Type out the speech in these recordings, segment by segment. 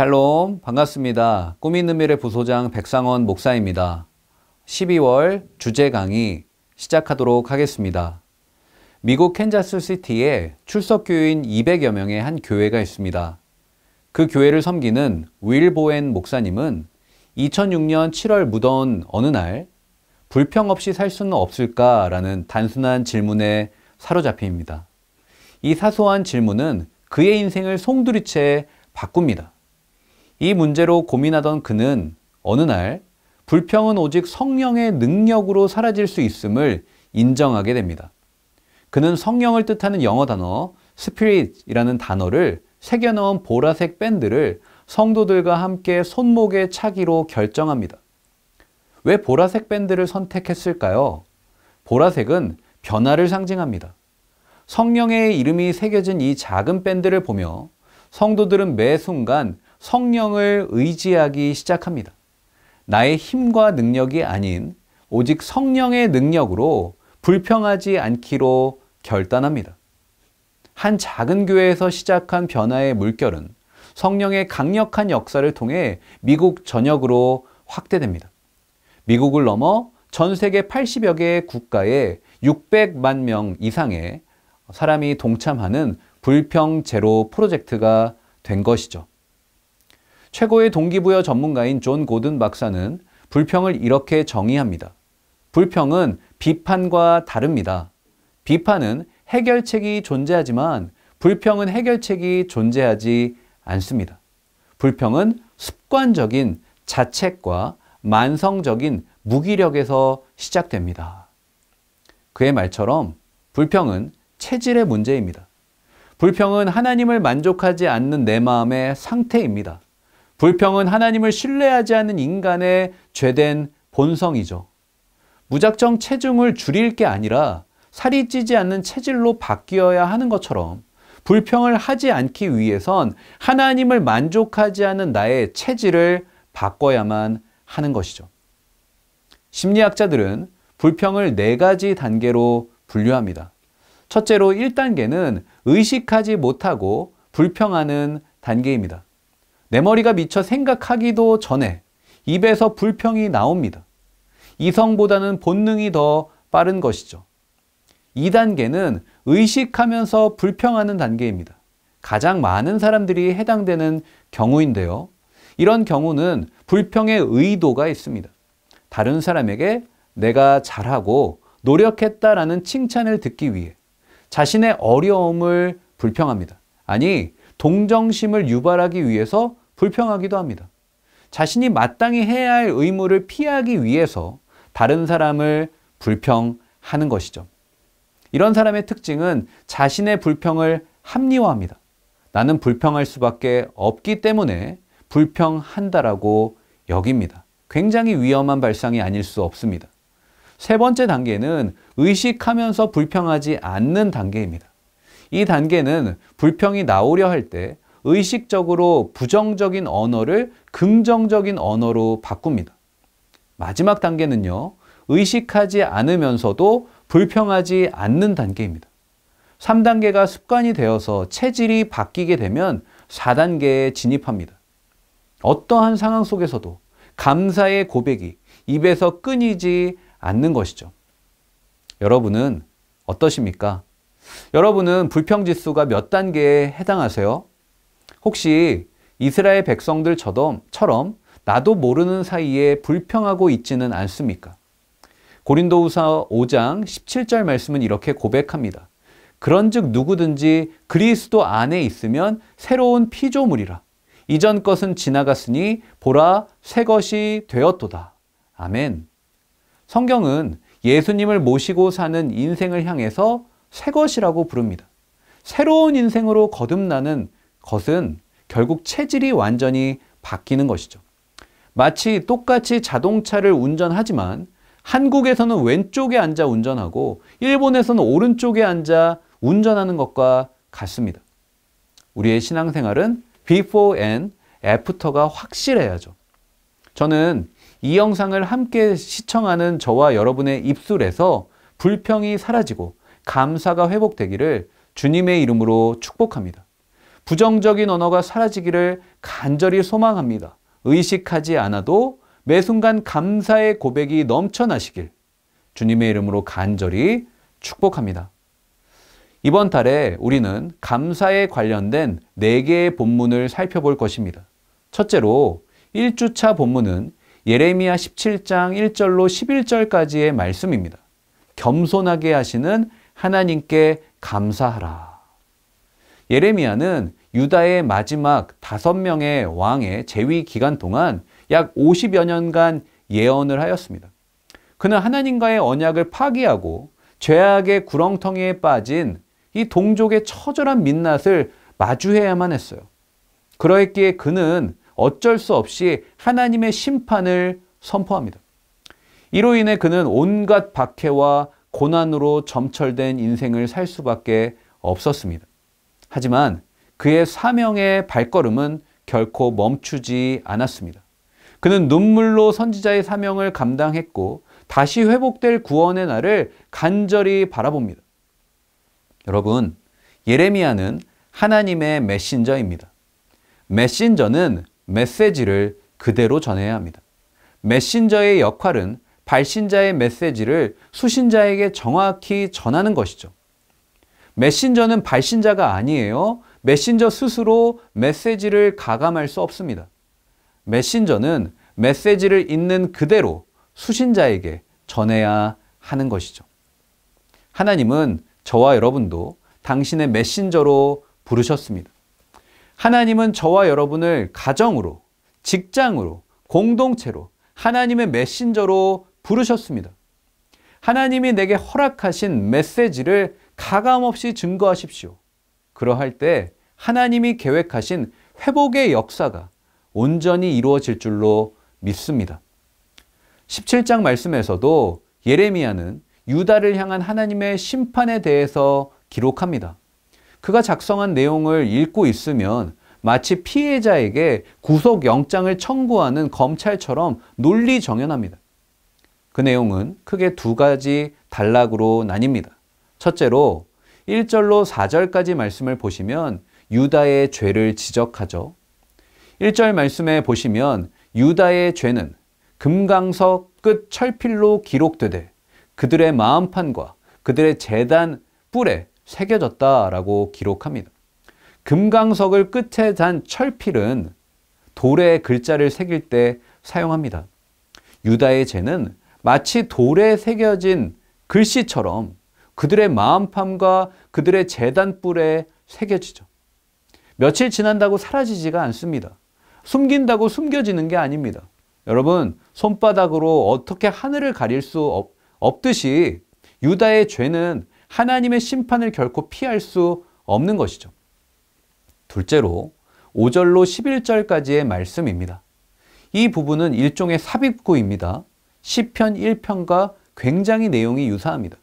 샬롬, 반갑습니다. 꿈 있는 미래 부소장 백상원 목사입니다. 12월 주제 강의 시작하도록 하겠습니다. 미국 캔자스 시티에 출석교인 200여 명의 한 교회가 있습니다. 그 교회를 섬기는 윌 보엔 목사님은 2006년 7월 무더운 어느 날 불평 없이 살 수는 없을까라는 단순한 질문에 사로잡힙니다. 이 사소한 질문은 그의 인생을 송두리째 바꿉니다. 이 문제로 고민하던 그는 어느 날 불평은 오직 성령의 능력으로 사라질 수 있음을 인정하게 됩니다. 그는 성령을 뜻하는 영어 단어 Spirit이라는 단어를 새겨넣은 보라색 밴드를 성도들과 함께 손목에 차기로 결정합니다. 왜 보라색 밴드를 선택했을까요? 보라색은 변화를 상징합니다. 성령의 이름이 새겨진 이 작은 밴드를 보며 성도들은 매 순간 성령을 의지하기 시작합니다. 나의 힘과 능력이 아닌 오직 성령의 능력으로 불평하지 않기로 결단합니다. 한 작은 교회에서 시작한 변화의 물결은 성령의 강력한 역사를 통해 미국 전역으로 확대됩니다. 미국을 넘어 전 세계 80여 개의 국가에 600만 명 이상의 사람이 동참하는 불평 제로 프로젝트가 된 것이죠. 최고의 동기부여 전문가인 존 고든 박사는 불평을 이렇게 정의합니다. 불평은 비판과 다릅니다. 비판은 해결책이 존재하지만 불평은 해결책이 존재하지 않습니다. 불평은 습관적인 자책과 만성적인 무기력에서 시작됩니다. 그의 말처럼 불평은 체질의 문제입니다. 불평은 하나님을 만족하지 않는 내 마음의 상태입니다. 불평은 하나님을 신뢰하지 않는 인간의 죄된 본성이죠. 무작정 체중을 줄일 게 아니라 살이 찌지 않는 체질로 바뀌어야 하는 것처럼 불평을 하지 않기 위해선 하나님을 만족하지 않는 나의 체질을 바꿔야만 하는 것이죠. 심리학자들은 불평을 4가지 단계로 분류합니다. 첫째로 1단계는 의식하지 못하고 불평하는 단계입니다. 내 머리가 미쳐 생각하기도 전에 입에서 불평이 나옵니다. 이성보다는 본능이 더 빠른 것이죠. 2단계는 의식하면서 불평하는 단계입니다. 가장 많은 사람들이 해당되는 경우인데요. 이런 경우는 불평의 의도가 있습니다. 다른 사람에게 내가 잘하고 노력했다라는 칭찬을 듣기 위해 자신의 어려움을 불평합니다. 아니, 동정심을 유발하기 위해서 불평하기도 합니다. 자신이 마땅히 해야 할 의무를 피하기 위해서 다른 사람을 불평하는 것이죠. 이런 사람의 특징은 자신의 불평을 합리화합니다. 나는 불평할 수밖에 없기 때문에 불평한다라고 여깁니다. 굉장히 위험한 발상이 아닐 수 없습니다. 세 번째 단계는 의식하면서 불평하지 않는 단계입니다. 이 단계는 불평이 나오려 할 때 의식적으로 부정적인 언어를 긍정적인 언어로 바꿉니다. 마지막 단계는요, 의식하지 않으면서도 불평하지 않는 단계입니다. 3단계가 습관이 되어서 체질이 바뀌게 되면 4단계에 진입합니다. 어떠한 상황 속에서도 감사의 고백이 입에서 끊이지 않는 것이죠. 여러분은 어떠십니까? 여러분은 불평 지수가 몇 단계에 해당하세요? 혹시 이스라엘 백성들처럼 나도 모르는 사이에 불평하고 있지는 않습니까? 고린도후서 5장 17절 말씀은 이렇게 고백합니다. 그런즉 누구든지 그리스도 안에 있으면 새로운 피조물이라. 이전 것은 지나갔으니 보라 새 것이 되었도다. 아멘. 성경은 예수님을 모시고 사는 인생을 향해서 새 것이라고 부릅니다. 새로운 인생으로 거듭나는 것은 결국 체질이 완전히 바뀌는 것이죠. 마치 똑같이 자동차를 운전하지만 한국에서는 왼쪽에 앉아 운전하고 일본에서는 오른쪽에 앉아 운전하는 것과 같습니다. 우리의 신앙생활은 before and after가 확실해야죠. 저는 이 영상을 함께 시청하는 저와 여러분의 입술에서 불평이 사라지고 감사가 회복되기를 주님의 이름으로 축복합니다. 부정적인 언어가 사라지기를 간절히 소망합니다. 의식하지 않아도 매 순간 감사의 고백이 넘쳐나시길 주님의 이름으로 간절히 축복합니다. 이번 달에 우리는 감사에 관련된 4개의 본문을 살펴볼 것입니다. 첫째로 1주차 본문은 예레미야 17장 1절로 11절까지의 말씀입니다. 겸손하게 하시는 하나님께 감사하라. 예레미야는 유다의 마지막 5명의 왕의 재위 기간 동안 약 50여 년간 예언을 하였습니다. 그는 하나님과의 언약을 파기하고 죄악의 구렁텅이에 빠진 이 동족의 처절한 민낯을 마주해야만 했어요. 그러했기에 그는 어쩔 수 없이 하나님의 심판을 선포합니다. 이로 인해 그는 온갖 박해와 고난으로 점철된 인생을 살 수밖에 없었습니다. 하지만 그의 사명의 발걸음은 결코 멈추지 않았습니다. 그는 눈물로 선지자의 사명을 감당했고 다시 회복될 구원의 날을 간절히 바라봅니다. 여러분, 예레미야는 하나님의 메신저입니다. 메신저는 메시지를 그대로 전해야 합니다. 메신저의 역할은 발신자의 메시지를 수신자에게 정확히 전하는 것이죠. 메신저는 발신자가 아니에요. 메신저 스스로 메시지를 가감할 수 없습니다. 메신저는 메시지를 있는 그대로 수신자에게 전해야 하는 것이죠. 하나님은 저와 여러분도 당신의 메신저로 부르셨습니다. 하나님은 저와 여러분을 가정으로, 직장으로, 공동체로 하나님의 메신저로 부르셨습니다. 하나님이 내게 허락하신 메시지를 가감없이 증거하십시오. 그러할 때 하나님이 계획하신 회복의 역사가 온전히 이루어질 줄로 믿습니다. 17장 말씀에서도 예레미야는 유다를 향한 하나님의 심판에 대해서 기록합니다. 그가 작성한 내용을 읽고 있으면 마치 피해자에게 구속영장을 청구하는 검찰처럼 논리정연합니다. 그 내용은 크게 2가지 단락으로 나뉩니다. 첫째로 1절로 4절까지 말씀을 보시면 유다의 죄를 지적하죠. 1절 말씀에 보시면 유다의 죄는 금강석 끝 철필로 기록되되 그들의 마음판과 그들의 제단 뿔에 새겨졌다라고 기록합니다. 금강석을 끝에 단 철필은 돌에 글자를 새길 때 사용합니다. 유다의 죄는 마치 돌에 새겨진 글씨처럼 그들의 마음판과 그들의 제단 뿔에 새겨지죠. 며칠 지난다고 사라지지가 않습니다. 숨긴다고 숨겨지는 게 아닙니다. 여러분, 손바닥으로 어떻게 하늘을 가릴 수 없듯이 유다의 죄는 하나님의 심판을 결코 피할 수 없는 것이죠. 둘째로 5절로 11절까지의 말씀입니다. 이 부분은 일종의 삽입구입니다. 시편 1편과 굉장히 내용이 유사합니다.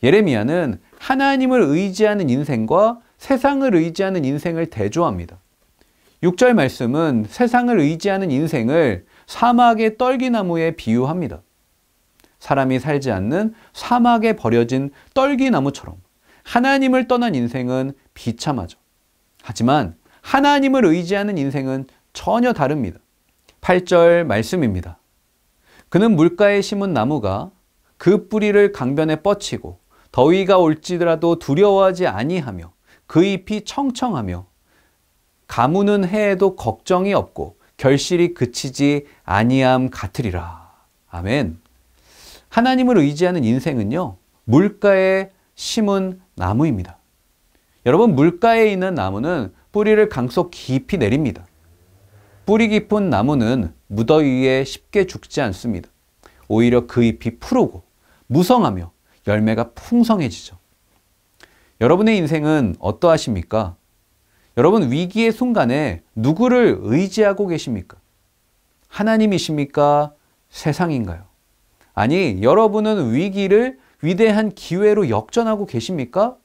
예레미야는 하나님을 의지하는 인생과 세상을 의지하는 인생을 대조합니다. 6절 말씀은 세상을 의지하는 인생을 사막의 떨기나무에 비유합니다. 사람이 살지 않는 사막에 버려진 떨기나무처럼 하나님을 떠난 인생은 비참하죠. 하지만 하나님을 의지하는 인생은 전혀 다릅니다. 8절 말씀입니다. 그는 물가에 심은 나무가 그 뿌리를 강변에 뻗치고 더위가 올지라도 두려워하지 아니하며 그 잎이 청청하며 가무는 해에도 걱정이 없고 결실이 그치지 아니함 같으리라. 아멘. 하나님을 의지하는 인생은요, 물가에 심은 나무입니다. 여러분, 물가에 있는 나무는 뿌리를 강속 깊이 내립니다. 뿌리 깊은 나무는 무더위에 쉽게 죽지 않습니다. 오히려 그 잎이 푸르고 무성하며 열매가 풍성해지죠. 여러분의 인생은 어떠하십니까? 여러분, 위기의 순간에 누구를 의지하고 계십니까? 하나님이십니까? 세상인가요? 아니, 여러분은 위기를 위대한 기회로 역전하고 계십니까?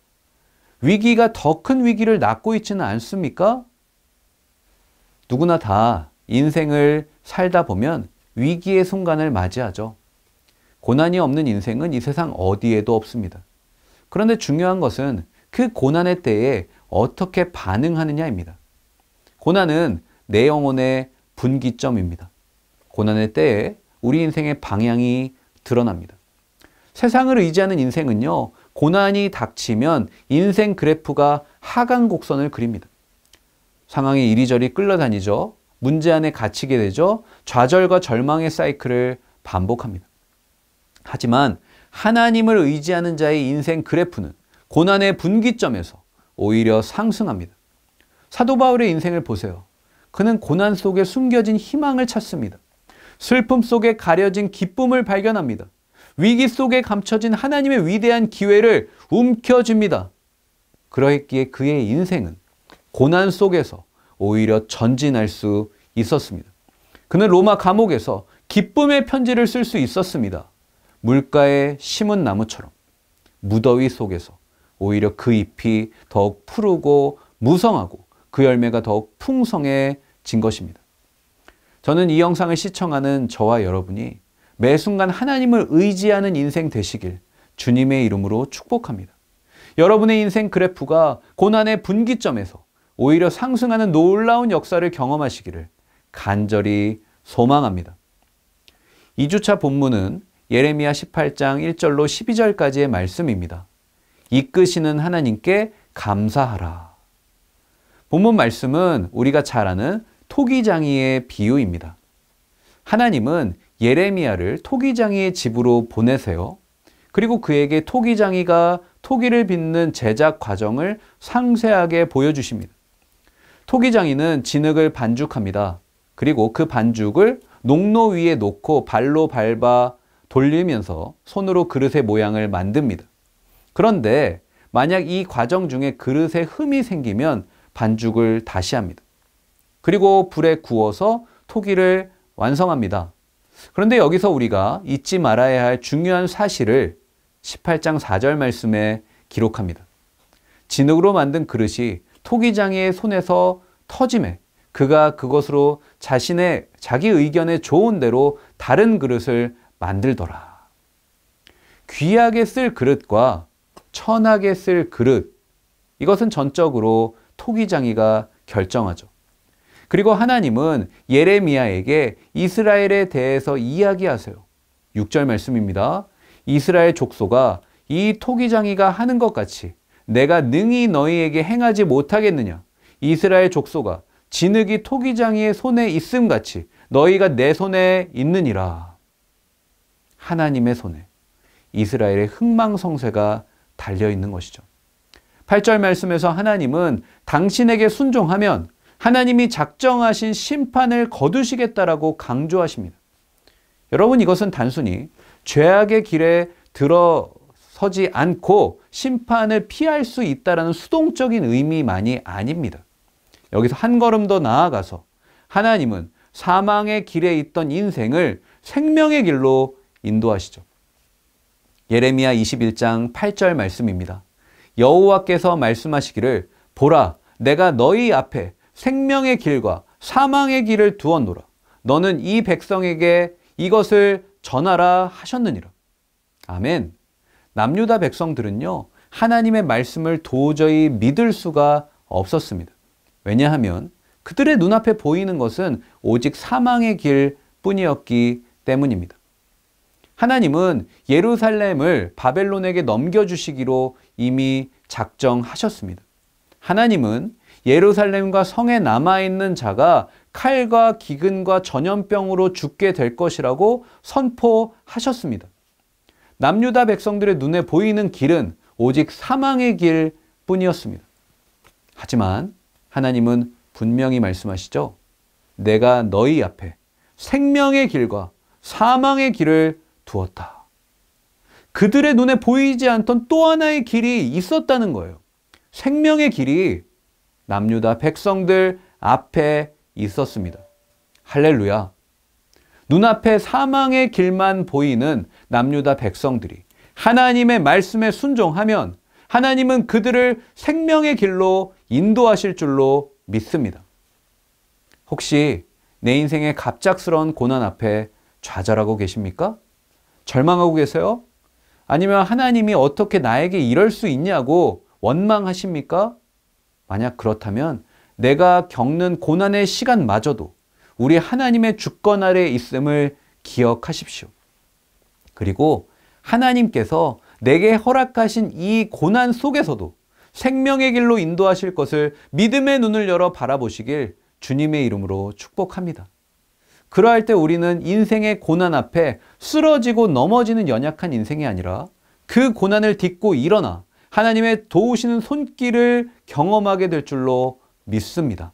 위기가 더 큰 위기를 낳고 있지는 않습니까? 누구나 다 인생을 살다 보면 위기의 순간을 맞이하죠. 고난이 없는 인생은 이 세상 어디에도 없습니다. 그런데 중요한 것은 그 고난의 때에 어떻게 반응하느냐입니다. 고난은 내 영혼의 분기점입니다. 고난의 때에 우리 인생의 방향이 드러납니다. 세상을 의지하는 인생은요, 고난이 닥치면 인생 그래프가 하강 곡선을 그립니다. 상황이 이리저리 끌려다니죠. 문제 안에 갇히게 되죠. 좌절과 절망의 사이클을 반복합니다. 하지만 하나님을 의지하는 자의 인생 그래프는 고난의 분기점에서 오히려 상승합니다. 사도 바울의 인생을 보세요. 그는 고난 속에 숨겨진 희망을 찾습니다. 슬픔 속에 가려진 기쁨을 발견합니다. 위기 속에 감춰진 하나님의 위대한 기회를 움켜쥡니다. 그러했기에 그의 인생은 고난 속에서 오히려 전진할 수 있었습니다. 그는 로마 감옥에서 기쁨의 편지를 쓸 수 있었습니다. 물가에 심은 나무처럼 무더위 속에서 오히려 그 잎이 더욱 푸르고 무성하고 그 열매가 더욱 풍성해진 것입니다. 저는 이 영상을 시청하는 저와 여러분이 매 순간 하나님을 의지하는 인생 되시길 주님의 이름으로 축복합니다. 여러분의 인생 그래프가 고난의 분기점에서 오히려 상승하는 놀라운 역사를 경험하시기를 간절히 소망합니다. 2주차 본문은 예레미야 18장 1절로 12절까지의 말씀입니다. 이끄시는 하나님께 감사하라. 본문 말씀은 우리가 잘 아는 토기장이의 비유입니다. 하나님은 예레미야를 토기장이의 집으로 보내세요. 그리고 그에게 토기장이가 토기를 빚는 제작 과정을 상세하게 보여주십니다. 토기장이는 진흙을 반죽합니다. 그리고 그 반죽을 농로 위에 놓고 발로 밟아 돌리면서 손으로 그릇의 모양을 만듭니다. 그런데 만약 이 과정 중에 그릇에 흠이 생기면 반죽을 다시 합니다. 그리고 불에 구워서 토기를 완성합니다. 그런데 여기서 우리가 잊지 말아야 할 중요한 사실을 18장 4절 말씀에 기록합니다. 진흙으로 만든 그릇이 토기장이의 손에서 터짐에 그가 그것으로 자기 의견에 좋은 대로 다른 그릇을 만들더라. 귀하게 쓸 그릇과 천하게 쓸 그릇, 이것은 전적으로 토기장이가 결정하죠. 그리고 하나님은 예레미야에게 이스라엘에 대해서 이야기하세요. 6절 말씀입니다. 이스라엘 족속아, 이 토기장이가 하는 것 같이 내가 능히 너희에게 행하지 못하겠느냐? 이스라엘 족속아, 진흙이 토기장이의 손에 있음 같이 너희가 내 손에 있느니라. 하나님의 손에 이스라엘의 흥망성쇠가 달려있는 것이죠. 8절 말씀에서 하나님은 당신에게 순종하면 하나님이 작정하신 심판을 거두시겠다라고 강조하십니다. 여러분, 이것은 단순히 죄악의 길에 들어서지 않고 심판을 피할 수 있다는 수동적인 의미만이 아닙니다. 여기서 한 걸음 더 나아가서 하나님은 사망의 길에 있던 인생을 생명의 길로 인도하시죠. 예레미야 21장 8절 말씀입니다. 여호와께서 말씀하시기를 보라, 내가 너희 앞에 생명의 길과 사망의 길을 두었노라. 너는 이 백성에게 이것을 전하라 하셨느니라. 아멘. 남유다 백성들은요, 하나님의 말씀을 도저히 믿을 수가 없었습니다. 왜냐하면 그들의 눈앞에 보이는 것은 오직 사망의 길 뿐이었기 때문입니다. 하나님은 예루살렘을 바벨론에게 넘겨주시기로 이미 작정하셨습니다. 하나님은 예루살렘과 성에 남아있는 자가 칼과 기근과 전염병으로 죽게 될 것이라고 선포하셨습니다. 남유다 백성들의 눈에 보이는 길은 오직 사망의 길 뿐이었습니다. 하지만 하나님은 분명히 말씀하시죠. 내가 너희 앞에 생명의 길과 사망의 길을 두었다. 그들의 눈에 보이지 않던 또 하나의 길이 있었다는 거예요. 생명의 길이 남유다 백성들 앞에 있었습니다. 할렐루야. 눈앞에 사망의 길만 보이는 남유다 백성들이 하나님의 말씀에 순종하면 하나님은 그들을 생명의 길로 인도하실 줄로 믿습니다. 혹시 내 인생의 갑작스러운 고난 앞에 좌절하고 계십니까? 절망하고 계세요? 아니면 하나님이 어떻게 나에게 이럴 수 있냐고 원망하십니까? 만약 그렇다면 내가 겪는 고난의 시간마저도 우리 하나님의 주권 아래에 있음을 기억하십시오. 그리고 하나님께서 내게 허락하신 이 고난 속에서도 생명의 길로 인도하실 것을 믿음의 눈을 열어 바라보시길 주님의 이름으로 축복합니다. 그러할 때 우리는 인생의 고난 앞에 쓰러지고 넘어지는 연약한 인생이 아니라 그 고난을 딛고 일어나 하나님의 도우시는 손길을 경험하게 될 줄로 믿습니다.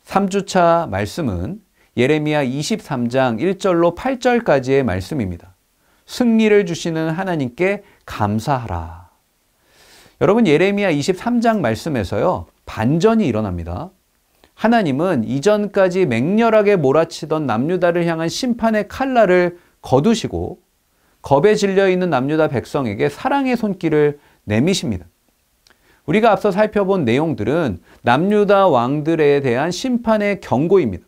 3주차 말씀은 예레미야 23장 1절로 8절까지의 말씀입니다. 승리를 주시는 하나님께 감사하라. 여러분, 예레미야 23장 말씀에서요, 반전이 일어납니다. 하나님은 이전까지 맹렬하게 몰아치던 남유다를 향한 심판의 칼날을 거두시고 겁에 질려 있는 남유다 백성에게 사랑의 손길을 내미십니다. 우리가 앞서 살펴본 내용들은 남유다 왕들에 대한 심판의 경고입니다.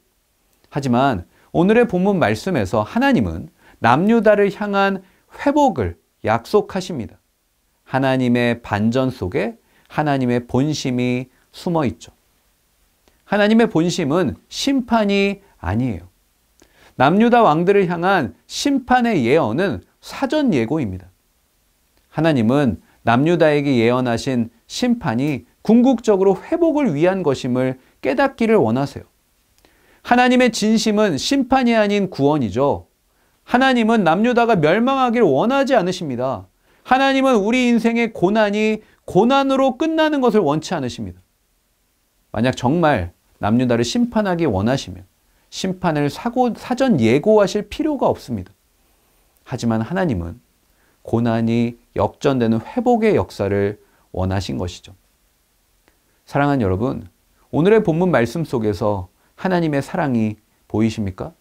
하지만 오늘의 본문 말씀에서 하나님은 남유다를 향한 회복을 약속하십니다. 하나님의 반전 속에 하나님의 본심이 숨어 있죠. 하나님의 본심은 심판이 아니에요. 남유다 왕들을 향한 심판의 예언은 사전 예고입니다. 하나님은 남유다에게 예언하신 심판이 궁극적으로 회복을 위한 것임을 깨닫기를 원하세요. 하나님의 진심은 심판이 아닌 구원이죠. 하나님은 남유다가 멸망하길 원하지 않으십니다. 하나님은 우리 인생의 고난이 고난으로 끝나는 것을 원치 않으십니다. 만약 정말 남유다를 심판하기 원하시면 심판을 사전 예고하실 필요가 없습니다. 하지만 하나님은 고난이 역전되는 회복의 역사를 원하신 것이죠. 사랑하는 여러분, 오늘의 본문 말씀 속에서 하나님의 사랑이 보이십니까?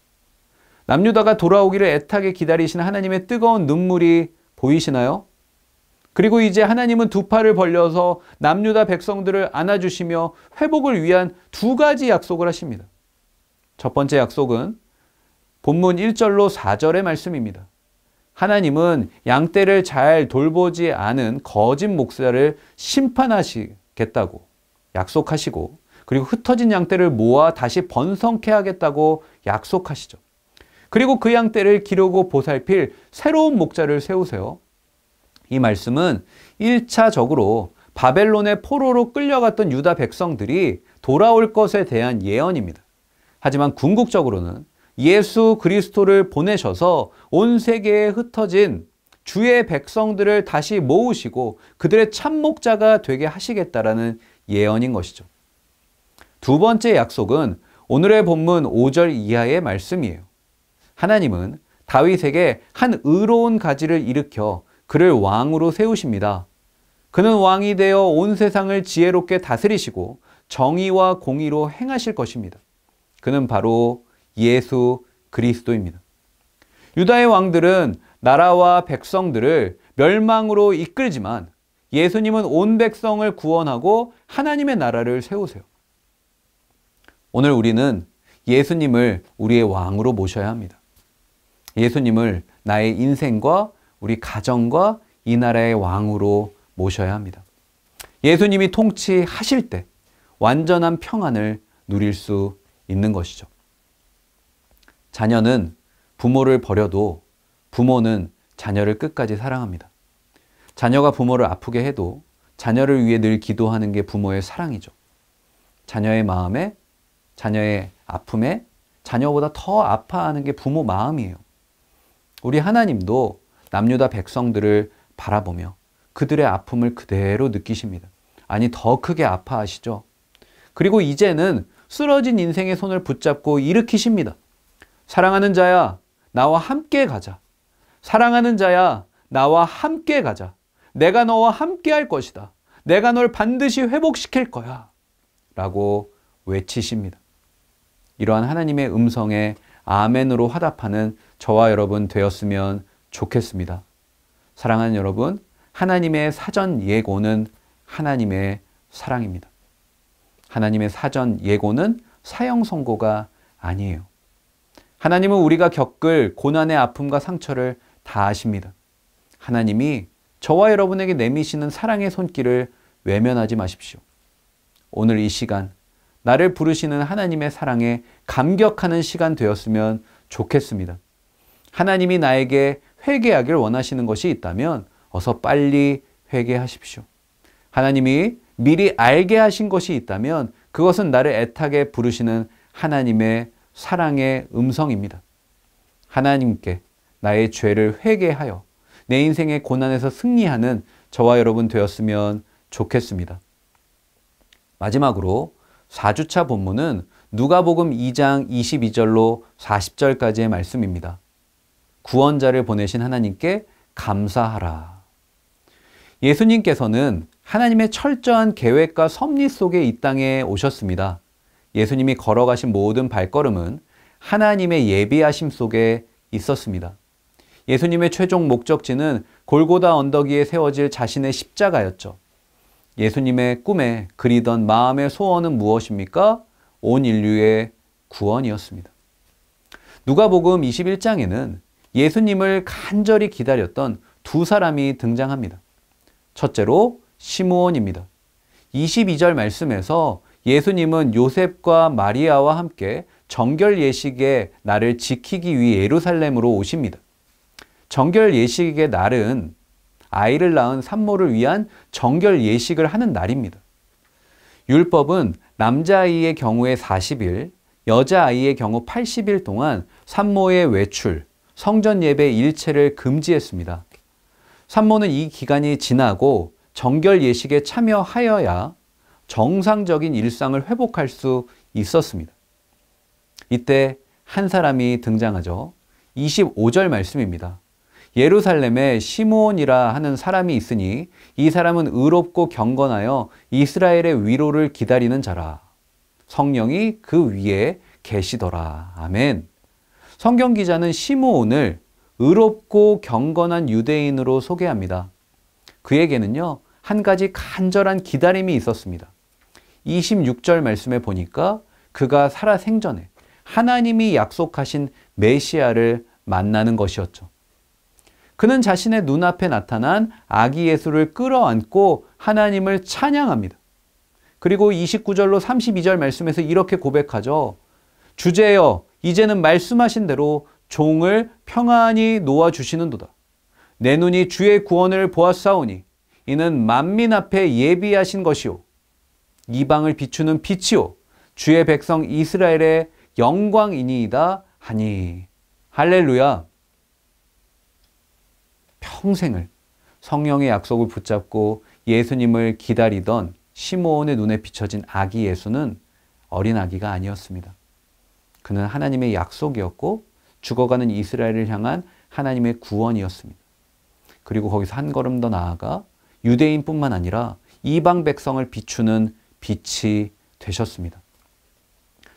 남유다가 돌아오기를 애타게 기다리시는 하나님의 뜨거운 눈물이 보이시나요? 그리고 이제 하나님은 두 팔을 벌려서 남유다 백성들을 안아주시며 회복을 위한 두 가지 약속을 하십니다. 첫 번째 약속은 본문 1절로 4절의 말씀입니다. 하나님은 양떼를 잘 돌보지 않은 거짓 목사를 심판하시겠다고 약속하시고, 그리고 흩어진 양떼를 모아 다시 번성케 하겠다고 약속하시죠. 그리고 그 양떼를 기르고 보살필 새로운 목자를 세우세요. 이 말씀은 1차적으로 바벨론의 포로로 끌려갔던 유다 백성들이 돌아올 것에 대한 예언입니다. 하지만 궁극적으로는 예수 그리스도를 보내셔서 온 세계에 흩어진 주의 백성들을 다시 모으시고 그들의 참목자가 되게 하시겠다라는 예언인 것이죠. 두 번째 약속은 오늘의 본문 5절 이하의 말씀이에요. 하나님은 다윗에게 한 의로운 가지를 일으켜 그를 왕으로 세우십니다. 그는 왕이 되어 온 세상을 지혜롭게 다스리시고 정의와 공의로 행하실 것입니다. 그는 바로 예수 그리스도입니다. 유다의 왕들은 나라와 백성들을 멸망으로 이끌지만 예수님은 온 백성을 구원하고 하나님의 나라를 세우세요. 오늘 우리는 예수님을 우리의 왕으로 모셔야 합니다. 예수님을 나의 인생과 우리 가정과 이 나라의 왕으로 모셔야 합니다. 예수님이 통치하실 때 완전한 평안을 누릴 수 있는 것이죠. 자녀는 부모를 버려도 부모는 자녀를 끝까지 사랑합니다. 자녀가 부모를 아프게 해도 자녀를 위해 늘 기도하는 게 부모의 사랑이죠. 자녀의 마음에, 자녀의 아픔에 자녀보다 더 아파하는 게 부모 마음이에요. 우리 하나님도 남유다 백성들을 바라보며 그들의 아픔을 그대로 느끼십니다. 아니, 더 크게 아파하시죠. 그리고 이제는 쓰러진 인생의 손을 붙잡고 일으키십니다. 사랑하는 자야, 나와 함께 가자. 사랑하는 자야, 나와 함께 가자. 내가 너와 함께 할 것이다. 내가 널 반드시 회복시킬 거야. 라고 외치십니다. 이러한 하나님의 음성에 아멘으로 화답하는 저와 여러분 되었으면 좋겠습니다. 사랑하는 여러분, 하나님의 사전 예고는 하나님의 사랑입니다. 하나님의 사전 예고는 사형 선고가 아니에요. 하나님은 우리가 겪을 고난의 아픔과 상처를 다 아십니다. 하나님이 저와 여러분에게 내미시는 사랑의 손길을 외면하지 마십시오. 오늘 이 시간 나를 부르시는 하나님의 사랑에 감격하는 시간 되었으면 좋겠습니다. 하나님이 나에게 회개하길 원하시는 것이 있다면 어서 빨리 회개하십시오. 하나님이 미리 알게 하신 것이 있다면 그것은 나를 애타게 부르시는 하나님의 사랑의 음성입니다. 하나님께 나의 죄를 회개하여 내 인생의 고난에서 승리하는 저와 여러분 되었으면 좋겠습니다. 마지막으로 4주차 본문은 누가복음 2장 22절로 40절까지의 말씀입니다. 구원자를 보내신 하나님께 감사하라. 예수님께서는 하나님의 철저한 계획과 섭리 속에 이 땅에 오셨습니다. 예수님이 걸어가신 모든 발걸음은 하나님의 예비하심 속에 있었습니다. 예수님의 최종 목적지는 골고다 언덕 위에 세워질 자신의 십자가였죠. 예수님의 꿈에 그리던 마음의 소원은 무엇입니까? 온 인류의 구원이었습니다. 누가복음 21장에는 예수님을 간절히 기다렸던 두 사람이 등장합니다. 첫째로 시므온입니다. 22절 말씀에서 예수님은 요셉과 마리아와 함께 정결 예식의 날을 지키기 위해 예루살렘으로 오십니다. 정결 예식의 날은 아이를 낳은 산모를 위한 정결 예식을 하는 날입니다. 율법은 남자아이의 경우에 40일, 여자아이의 경우 80일 동안 산모의 외출, 성전 예배 일체를 금지했습니다. 산모는 이 기간이 지나고 정결 예식에 참여하여야 정상적인 일상을 회복할 수 있었습니다. 이때 한 사람이 등장하죠. 25절 말씀입니다. 예루살렘에 시므온이라 하는 사람이 있으니 이 사람은 의롭고 경건하여 이스라엘의 위로를 기다리는 자라. 성령이 그 위에 계시더라. 아멘. 성경 기자는 시므온을 의롭고 경건한 유대인으로 소개합니다. 그에게는요, 한 가지 간절한 기다림이 있었습니다. 26절 말씀에 보니까 그가 살아생전에 하나님이 약속하신 메시아를 만나는 것이었죠. 그는 자신의 눈앞에 나타난 아기 예수를 끌어안고 하나님을 찬양합니다. 그리고 29절로 32절 말씀에서 이렇게 고백하죠. 주제여, 이제는 말씀하신 대로 종을 평안히 놓아주시는도다. 내 눈이 주의 구원을 보았사오니 이는 만민 앞에 예비하신 것이요 이방을 비추는 빛이요 주의 백성 이스라엘의 영광이니이다 하니. 할렐루야. 평생을 성령의 약속을 붙잡고 예수님을 기다리던 시므온의 눈에 비춰진 아기 예수는 어린 아기가 아니었습니다. 그는 하나님의 약속이었고 죽어가는 이스라엘을 향한 하나님의 구원이었습니다. 그리고 거기서 한 걸음 더 나아가 유대인뿐만 아니라 이방 백성을 비추는 빛이 되셨습니다.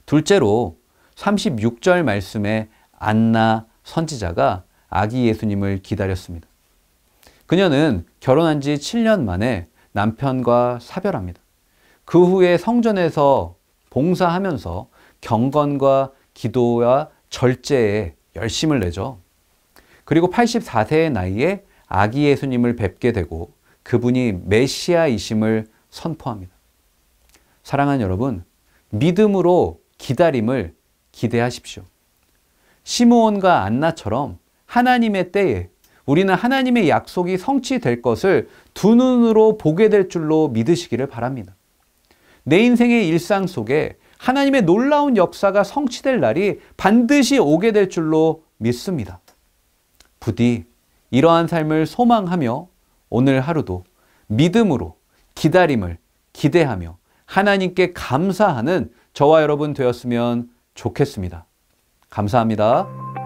둘째로 36절 말씀에 안나 선지자가 아기 예수님을 기다렸습니다. 그녀는 결혼한 지 7년 만에 남편과 사별합니다. 그 후에 성전에서 봉사하면서 경건과 기도와 절제에 열심을 내죠. 그리고 84세의 나이에 아기 예수님을 뵙게 되고 그분이 메시아이심을 선포합니다. 사랑하는 여러분, 믿음으로 기다림을 기대하십시오. 시므온과 안나처럼 하나님의 때에 우리는 하나님의 약속이 성취될 것을 두 눈으로 보게 될 줄로 믿으시기를 바랍니다. 내 인생의 일상 속에 하나님의 놀라운 역사가 성취될 날이 반드시 오게 될 줄로 믿습니다. 부디 이러한 삶을 소망하며 오늘 하루도 믿음으로 기다림을 기대하며 하나님께 감사하는 저와 여러분 되었으면 좋겠습니다. 감사합니다.